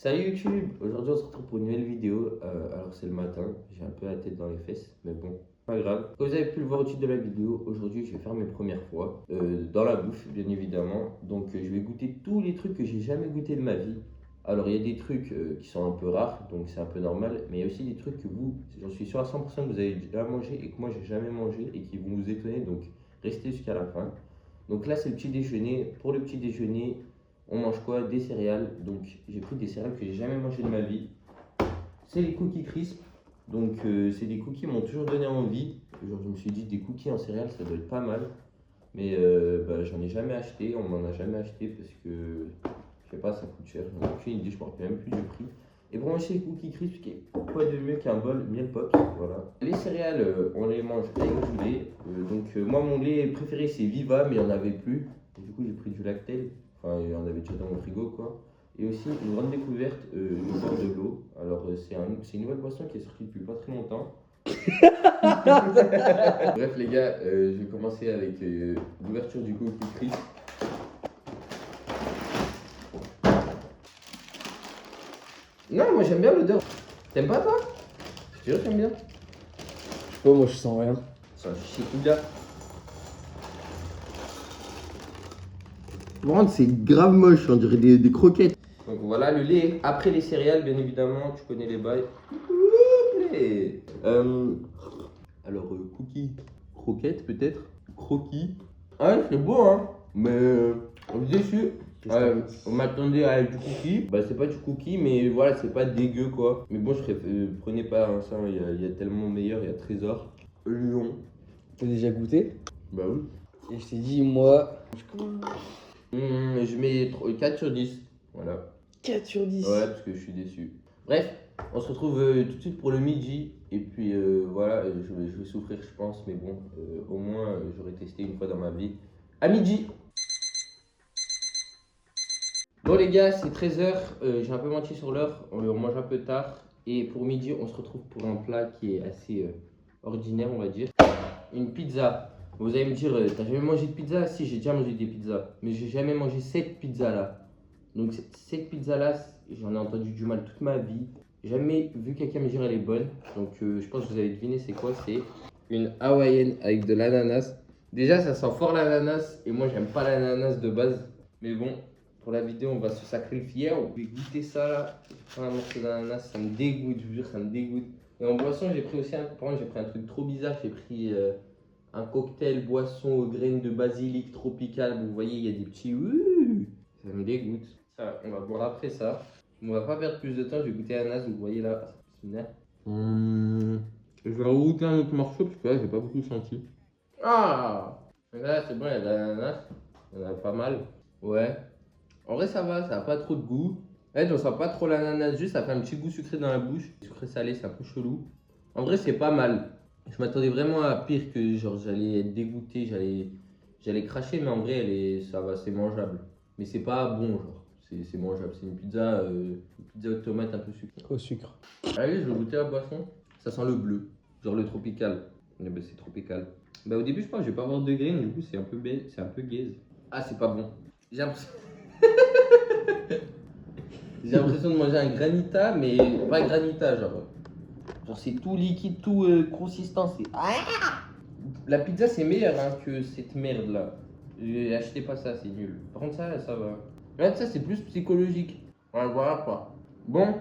Salut YouTube, aujourd'hui on se retrouve pour une nouvelle vidéo. Alors c'est le matin, j'ai un peu la tête dans les fesses, mais bon, pas grave. Comme vous avez pu le voir au titre de la vidéo, aujourd'hui je vais faire mes premières fois dans la bouffe, bien évidemment. Donc je vais goûter tous les trucs que j'ai jamais goûté de ma vie. Alors il y a des trucs qui sont un peu rares, donc c'est un peu normal, mais il y a aussi des trucs que vous, j'en suis sûr à 100% que vous avez déjà mangé et que moi j'ai jamais mangé et qui vont vous étonner, donc restez jusqu'à la fin. Donc là c'est le petit déjeuner. Pour le petit déjeuner, on mange quoi? Des céréales. Donc j'ai pris des céréales que j'ai jamais mangé de ma vie. C'est les cookies crisp. Donc c'est des cookies qui m'ont toujours donné envie. Genre je me suis dit des cookies en céréales ça doit être pas mal. Mais j'en ai jamais acheté, on m'en a jamais acheté parce que je sais pas, ça coûte cher. J'en ai aucune idée, je me rappelle même plus du prix. Et pour manger les cookies crisp, qui est quoi de mieux qu'un bol miel pops, voilà. Les céréales, on les mange avec du lait. Moi mon lait préféré c'est Viva, mais il n'y en avait plus. Et du coup j'ai pris du Lactel. Enfin, il y en avait déjà dans mon frigo, quoi. Et aussi, une grande découverte, le bord de l'eau. Alors, c'est une nouvelle boisson qui est sortie depuis pas très longtemps. Bref, les gars, je vais commencer avec l'ouverture du cookie crisp. Non, moi j'aime bien l'odeur. T'aimes pas, toi? Je te jure, j'aime bien. Oh, moi je sens rien. Ça chie tout là. Par contre, c'est grave moche, on dirait des croquettes. Donc voilà, le lait après les céréales, bien évidemment, tu connais les bails. Cookies, croquettes peut-être, croquis. Ah ouais, c'est beau, hein, mais on est déçu. On m'attendait à du cookie. Bah, c'est pas du cookie, mais voilà, c'est pas dégueu quoi. Mais bon, prenez pas hein, ça, il y a tellement meilleur, il y a Trésor, Lyon. T'as déjà goûté? Bah oui. Et je t'ai dit, moi. Je mets 4 sur 10. Voilà. 4 sur 10. Ouais, parce que je suis déçu. Bref, on se retrouve tout de suite pour le midi. Et puis voilà, je vais souffrir, je pense. Mais bon, au moins, j'aurais testé une fois dans ma vie. À midi. Bon, les gars, c'est 13h. J'ai un peu menti sur l'heure. On mange un peu tard. Et pour midi, on se retrouve pour un plat qui est assez ordinaire, on va dire. Une pizza. Vous allez me dire, t'as jamais mangé de pizza? Si, j'ai déjà mangé des pizzas. Mais j'ai jamais mangé cette pizza-là. Donc cette pizza-là, j'en ai entendu du mal toute ma vie. Jamais vu quelqu'un me dire elle est bonne. Donc je pense que vous avez deviné c'est quoi. C'est une hawaïenne avec de l'ananas. Déjà ça sent fort l'ananas et moi j'aime pas l'ananas de base. Mais bon, pour la vidéo on va se sacrifier. On va goûter ça là. Un morceau d'ananas, ça me dégoûte, je vous jure ça me dégoûte. Et en boisson j'ai pris aussi j'ai pris un truc trop bizarre. J'ai pris un cocktail boisson aux graines de basilic tropical. Vous voyez il y a des petits... Ça me dégoûte. Ça, on va boire après ça. On va pas perdre plus de temps, je vais goûter l'ananas, vous voyez là. Je vais goûter un autre morceau parce que là j'ai pas beaucoup senti. Ah! Là c'est bon, il y a de l'ananas. Il y en a pas mal. Ouais. En vrai ça va, ça a pas trop de goût. Là on sent pas trop l'ananas, juste ça fait un petit goût sucré dans la bouche. Sucré salé, c'est un peu chelou. En vrai c'est pas mal. Je m'attendais vraiment à pire que genre j'allais être dégoûté, j'allais cracher, mais en vrai ça va, c'est mangeable. Mais c'est pas bon genre. C'est mangeable, c'est une pizza aux tomates un peu sucrée. Au sucre. Allez, je vais goûter la boisson. Ça sent le bleu, genre le tropical. C'est tropical. Bah au début je pense que je vais pas avoir de graines, du coup c'est un peu gaze. Ah c'est pas bon. J'ai l'impression... J'ai l'impression de manger un granita, mais pas granita genre. Genre c'est tout liquide, tout consistant. La pizza c'est meilleur hein, que cette merde là. Achetez pas ça, c'est nul. Par contre ça va. Là, ça c'est plus psychologique. Voilà quoi. Bon,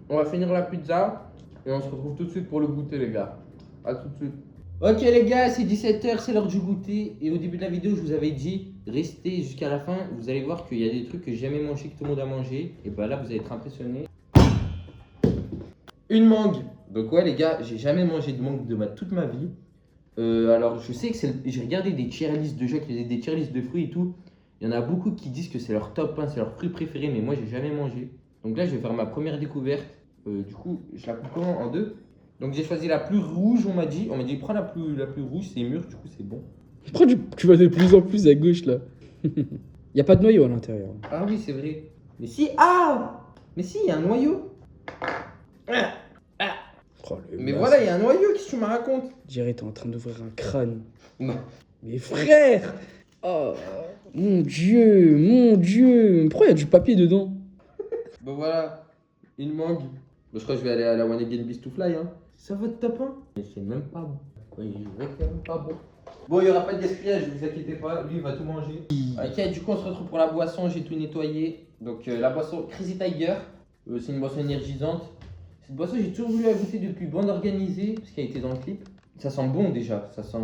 on va finir la pizza et on se retrouve tout de suite pour le goûter les gars. A tout de suite. Ok les gars, c'est 17h, c'est l'heure du goûter. Et au début de la vidéo, je vous avais dit, restez jusqu'à la fin. Vous allez voir qu'il y a des trucs que j'ai jamais mangé, que tout le monde a mangé. Et bah là, vous allez être impressionnés. Une mangue. Donc ouais les gars, j'ai jamais mangé de mangue toute ma vie. Alors je sais que j'ai regardé des tier lists de gens qui faisaient des tier lists de fruits et tout. Il y en a beaucoup qui disent que c'est leur top 1, c'est leur fruit préféré, mais moi j'ai jamais mangé. Donc là je vais faire ma première découverte. Du coup je la coupe en deux. Donc j'ai choisi la plus rouge, on m'a dit prends la plus rouge, c'est mûr, du coup c'est bon. Pourquoi tu vas de plus en plus à gauche là? Y a pas de noyau à l'intérieur. Ah oui c'est vrai. Mais si, mais si, il y a un noyau. Oh, Mais voilà, il y a un noyau, qu'est-ce que tu me racontes? Jerry, t'es en train d'ouvrir un crâne. Non. Mais frère! Oh, mon Dieu, mon Dieu! Pourquoi y a du papier dedans? Bon voilà, Une mangue. Je crois que je vais aller à la One Again Beast to Fly. Hein. Ça va de tapin? Mais c'est même pas bon. Oui, je vais même pas bon. Bon, il n'y aura pas de gaspillage, vous inquiétez pas. Lui, il va tout manger. Ok, du coup, on se retrouve pour la boisson. J'ai tout nettoyé. Donc, la boisson Crazy Tiger. C'est une boisson énergisante. Cette boisson, j'ai toujours voulu la goûter depuis Bande Organisée, parce qu'elle était dans le clip. Ça sent bon déjà, ça sent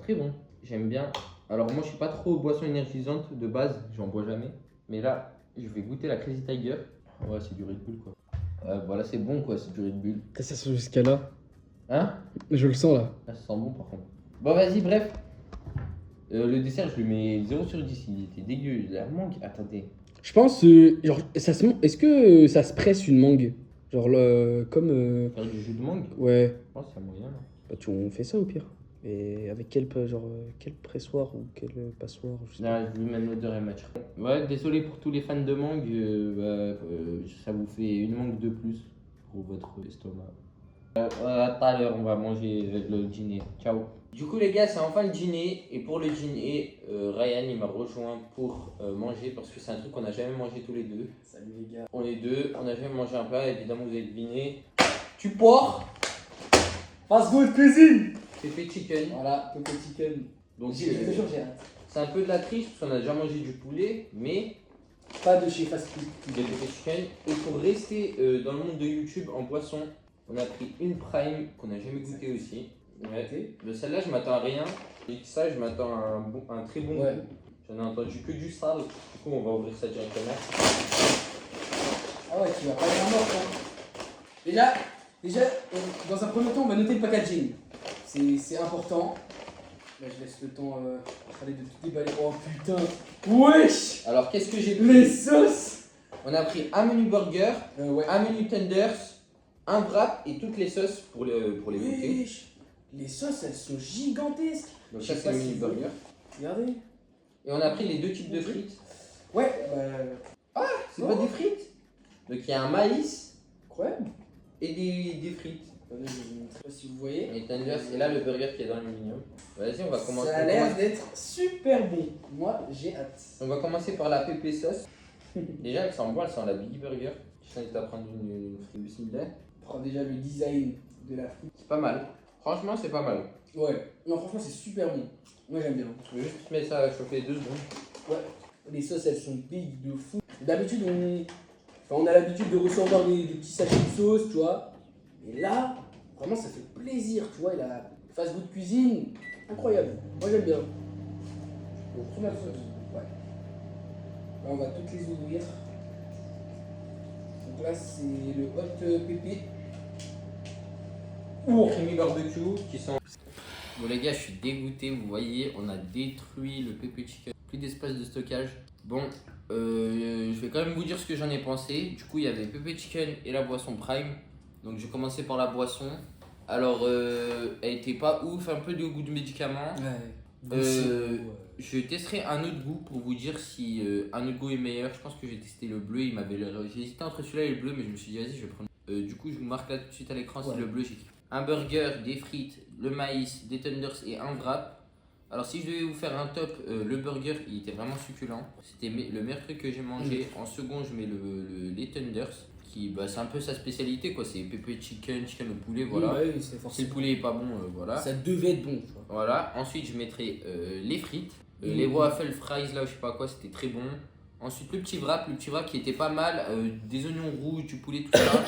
très bon. J'aime bien. Alors, moi, je suis pas trop boisson énergisante de base, j'en bois jamais. Mais là, je vais goûter la Crazy Tiger. Ouais, c'est du Red Bull quoi. Voilà, c'est bon quoi, c'est du Red Bull. Ça sent jusqu'à là. Hein? Je le sens là. Ah, ça sent bon par contre. Bon, vas-y, bref. Le dessert, je lui mets 0 sur 10. Il était dégueu. La mangue, attendez. Je pense, genre, est-ce que ça se presse une mangue? Genre, comme. Faire du jus de mangue? Ouais. Je pense que c'est moyen là. Bah, on fait ça au pire. Et avec quel, genre, quel pressoir ou quel passoire, je sais pas. Là, je lui mets l'odeur et match. Ouais, désolé pour tous les fans de mangue. Ça vous fait une mangue de plus pour votre estomac. À tout à l'heure, on va manger le dîner. Ciao. Du coup, les gars, c'est enfin le dîner. Et pour le dîner, Ryan il m'a rejoint pour manger parce que c'est un truc qu'on n'a jamais mangé tous les deux. Salut les gars. On est deux, on n'a jamais mangé un plat. Évidemment, vous avez deviné. Tu portes Fast Good Cuisine. Pépé Chicken. Voilà, Pépé Chicken. Donc, J'ai hâte. c'est un peu de la triche parce qu'on a déjà mangé du poulet, mais Pas de chez Fast Food. de Pépé Chicken. Et pour rester dans le monde de YouTube en boisson, on a pris une Prime qu'on n'a jamais goûté aussi. Ouais. De celle-là, je m'attends à rien. Et ça, je m'attends à un très bon Ouais. goût. J'en ai entendu que du sale. Du coup, on va ouvrir ça directement. Ah ouais, tu vas pas aller en mort, hein. Déjà, dans un premier temps, on va noter le packaging. C'est important. Là, je laisse le temps à Khaled de tout déballer. Oh putain. Wesh. Alors, qu'est-ce que j'ai pris? Les sauces. On a pris un menu burger, Ouais. un menu tenders, un wrap et toutes les sauces pour les goûter. Wesh. Les sauces, elles sont gigantesques. Donc, Je ça, sais c'est pas le si menu vous- burger. Regardez. Et on a pris les deux types de frites. Ouais, C'est Oh. pas des frites. Donc, il y a un maïs incroyable. et des frites. Attendez, je vais vous montrer si vous voyez. Et tenders, et là, le burger qui est dans l'aluminium. Vas-y, on va commencer. Ça a l'air d'être super bon. Moi, j'ai hâte. On va commencer par la pépé sauce. Déjà, elle sent bon, elle sent la Biggie Burger. Je t'invite à prendre une frite similaire. Prends déjà le design de la frite. C'est pas mal. Franchement, c'est pas mal. Ouais, non, franchement, c'est super bon. Moi, j'aime bien. Je vais juste mettre ça à chauffer 2 secondes. Ouais, les sauces, elles sont big de fou. D'habitude, on a l'habitude de recevoir des petits sachets de sauce, tu vois. Mais là, vraiment, ça fait plaisir, tu vois. Et la fast food cuisine, incroyable. Moi, j'aime bien. Donc, première sauce. Ouais. Là, on va toutes les ouvrir. Donc là, c'est le hot pépé. Creamy barbecue qui sent. Bon, les gars, je suis dégoûté. Vous voyez, on a détruit le pépé chicken. Plus d'espace de stockage. Bon, je vais quand même vous dire ce que j'en ai pensé. Du coup, il y avait pépé chicken et la boisson Prime. Donc, j'ai commencé par la boisson. Alors, elle était pas ouf, un peu de goût de médicament. Je testerai un autre goût pour vous dire si un autre goût est meilleur. Je pense que j'ai testé le bleu. J'ai hésité entre celui-là et le bleu, mais je me suis dit, vas-y, je vais prendre. Du coup, je vous marque là tout de suite à l'écran. C'est le bleu. J'ai écrit un burger, des frites, le maïs, des tenders et un wrap. Alors, si je devais vous faire un top, le burger, il était vraiment succulent. C'était le meilleur truc que j'ai mangé. En second, je mets les tenders. C'est un peu sa spécialité, quoi. C'est pépé chicken, chicken au poulet, voilà. Oui, c'est Si le forcément. poulet est pas bon, voilà. Ça devait être bon, tu vois. Voilà, ensuite je mettrai les frites, les waffle fries là, je sais pas quoi, c'était très bon. Ensuite le petit wrap qui était pas mal, des oignons rouges, du poulet, tout ça.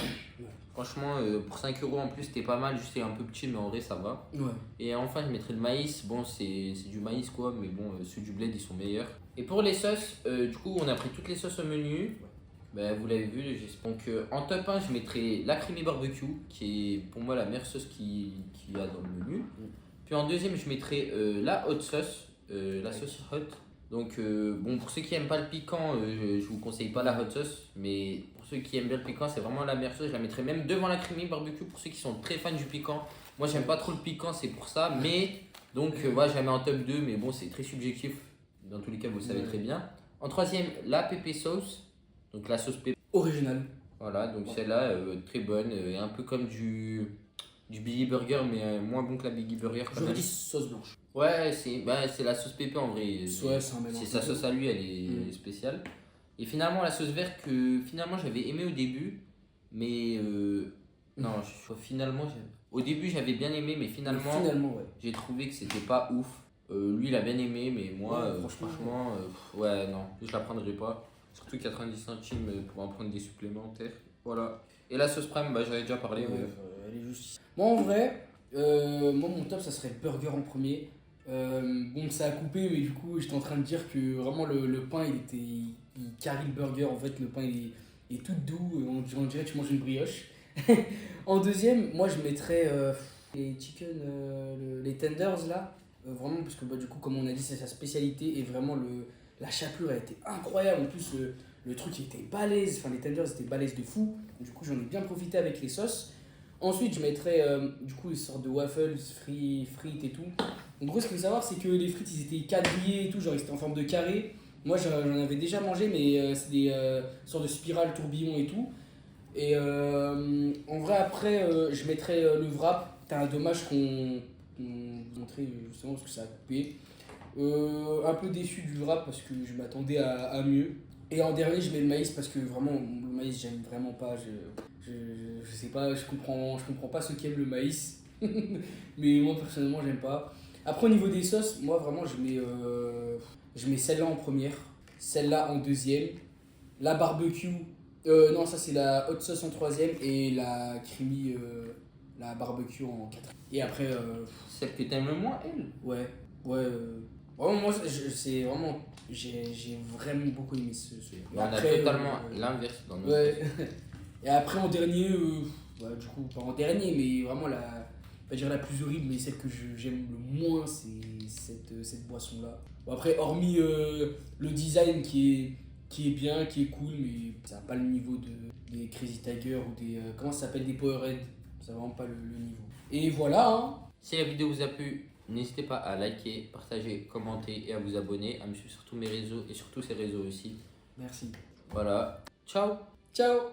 Franchement, pour 5 € en plus, c'était pas mal, juste c'est un peu petit, mais en vrai ça va. Ouais. Et enfin, je mettrai le maïs, bon, c'est du maïs quoi, mais bon, ceux du bled ils sont meilleurs. Et pour les sauces, du coup, on a pris toutes les sauces au menu. Ben, vous l'avez vu, j'espère. Donc en top 1, je mettrai la creamy barbecue, qui est pour moi la meilleure sauce qu'il y a dans le menu. Puis en deuxième, je mettrai la hot sauce, la sauce hot. Donc bon, pour ceux qui aiment pas le piquant, je vous conseille pas la hot sauce, mais pour ceux qui aiment bien le piquant, c'est vraiment la meilleure sauce. Je la mettrai même devant la creamy barbecue pour ceux qui sont très fans du piquant. Moi, j'aime pas trop le piquant, c'est pour ça, mais donc ouais, je la mets en top 2, mais bon, c'est très subjectif. Dans tous les cas, vous le savez très bien. En troisième, la pépé sauce. Donc la sauce pépé. Original. Voilà, donc celle-là, très bonne, un peu comme du Biggie Burger, mais moins bon que la Biggie Burger. quand J'aurais même. dit sauce blanche. Ouais, c'est la sauce pépé en vrai. Ouais, c'est un mélange. C'est sa sauce à lui, elle est spéciale. Et finalement, la sauce verte que finalement j'avais aimé au début, Mais non, finalement, au début j'avais bien aimé, mais finalement, ouais. j'ai trouvé que c'était pas ouf. Lui il a bien aimé, mais moi, Ouais, franchement, ouais, non, je la prendrai pas. Surtout 90 centimes pour en prendre des supplémentaires. Voilà. Et la sauce prime, bah, j'avais déjà parlé. Ouais, Mais... elle est juste. Moi en vrai, moi mon top ça serait burger en premier. Bon, ça a coupé, mais du coup, j'étais en train de dire que vraiment le pain il carry le burger. En fait, le pain il est tout doux. On dirait que tu manges une brioche. En deuxième, moi je mettrais les chicken, les tenders là. Vraiment, parce que bah, du coup, comme on a dit, c'est sa spécialité. Et vraiment, la chapelure a été incroyable. En plus, le truc il était balèze. Enfin, les tenders étaient balèzes de fou. Du coup, j'en ai bien profité avec les sauces. Ensuite, je mettrais du coup une sorte de waffles, frites et tout. En gros, ce qu'il faut savoir, c'est que les frites ils étaient quadrillés et tout, genre ils étaient en forme de carré. Moi, j'en avais déjà mangé, mais c'est des sortes de spirales, tourbillons et tout. Et en vrai, après, je mettrais le wrap. T'as un dommage qu'on montrait justement parce que ça a coupé. Un peu déçu du wrap parce que je m'attendais à mieux. Et en dernier, je mets le maïs parce que vraiment, le maïs, j'aime vraiment pas. Je sais pas, je comprends pas ceux qui aiment le maïs. Mais moi, personnellement, j'aime pas. Après, au niveau des sauces, moi, vraiment, je mets celle-là en première, celle-là en deuxième, la barbecue. Non, ça, c'est la hot sauce en troisième et la creamy, la barbecue en quatrième. Et après, Celle que t'aimes le moins, elle. ouais, ouais. Vraiment, moi, c'est vraiment. J'ai vraiment beaucoup aimé ce. On a totalement l'inverse dans notre. Ouais. Et après, en dernier, ouais, du coup, pas en dernier, mais vraiment pas dire la plus horrible, mais celle que j'aime le moins, c'est cette boisson-là. Bon, après, hormis le design qui est bien, qui est cool, mais ça n'a pas le niveau des Crazy Tiger ou des. Comment ça s'appelle? Des Powerade. Ça n'a vraiment pas le niveau. Et voilà, hein. Si la vidéo vous a plu, n'hésitez pas à liker, partager, commenter et à vous abonner, à me suivre sur tous mes réseaux et sur tous ces réseaux aussi. Merci. Voilà. Ciao. Ciao!